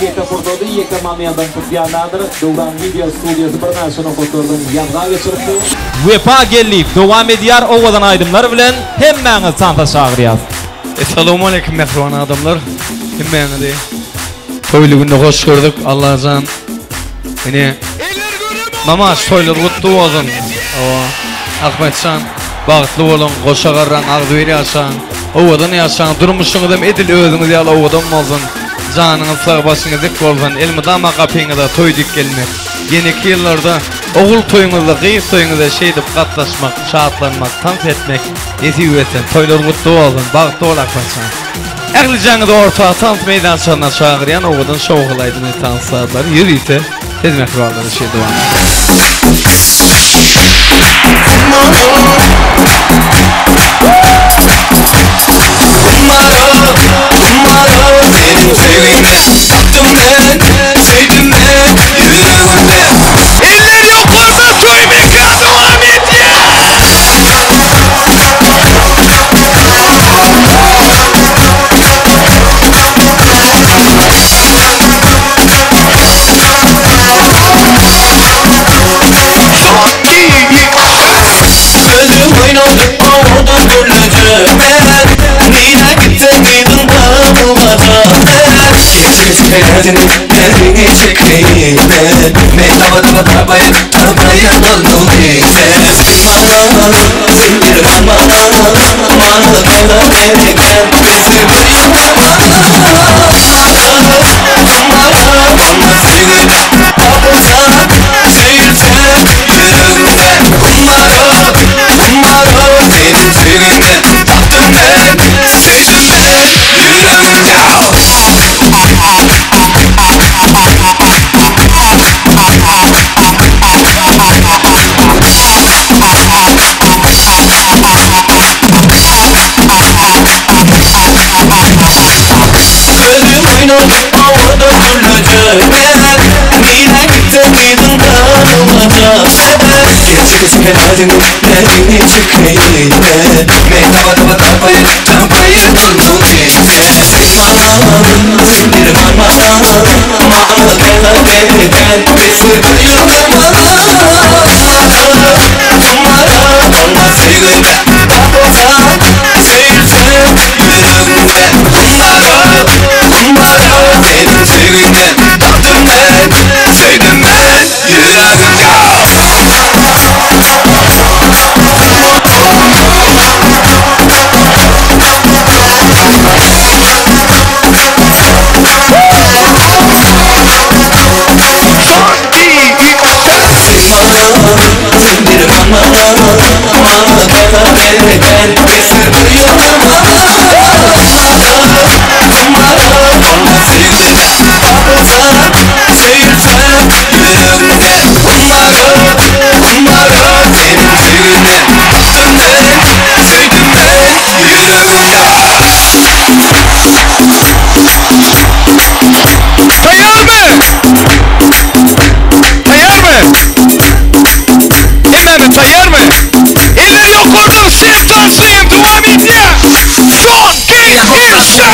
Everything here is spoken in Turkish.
yeka fotoda yeka mamiyadan tutganlardır. Dövran video studiyası bir narsani fotodan yanına geçirdi. UEFA gelip devam ediyar ovadan aydımlar bilen hemmeniz santa çağırıyaz. Assalamu alaikum mehriban adamlar. Hemmeni de. Toylu günde hoş gördük. Allah'ın yine namaz toylu kutlu olsun. Ahmetcan bağıtlı olun, koşa qarran, ağdüveri yaşan, ovadan yaşan, durmuşsunuz edil özünüz yala ovadan olsun. Canınız sağ başınız dik olsun, elmi dama kapıyınıza toy dik gelmek. Yeniki yıllarda oğul toyunuzda, qıyık toyunuzda şeydip katlaşmak, şahatlanmak, tanf etmek, yesi üretsen, toylar kutlu olsun, bağıtlı ol Ahmetcan. Əqli canıda ortağa tanf meydançlarına çağırayan ovadan şoğulaydın tanısadılar, yürüyse tezmək varları şey devam Benim sevgimde taktım ben, sevdim ben yüreğimde. Eller yukarıda toy meka devam et ya. Gözüm oynadı orada görülecek ben. Nine gittin miydin kalmadan ben. Geçiriz fenadını derdini çekmeyi ben. Mehtaba tabaya doldum sen. Sindir ama Manalı bela derken bizi bayılma. Sevgide kapılsan seyirsen yüreğimde. Benim sevgimde taktım ben, sevdim ben yüreğimde. Gözüm oynadı havada güllecek ben. Nine gittin miydin kalmaca sen. Geçiriz fenadını derdini çekmeyi ben. Mehtaba tabaya doldum sen. Sindir Manalı bela derken bizi bayılma. Sevgide kapılsan seyirsen yüreğimde. Benim sevgimde taktım ben, sevdim ben yüreğimde. Sindir Manalı bela derken bizi bayılma. Sevgide kapılsan seyirsen yüreğimde. Benim sevgimde taktım ben, sevdim ben yüreğimde. Tayar mı? Tayar mı? Hemen tayar mı? Eller yok orada, ses tansıyım, devam et ya. Son, gel, inşa.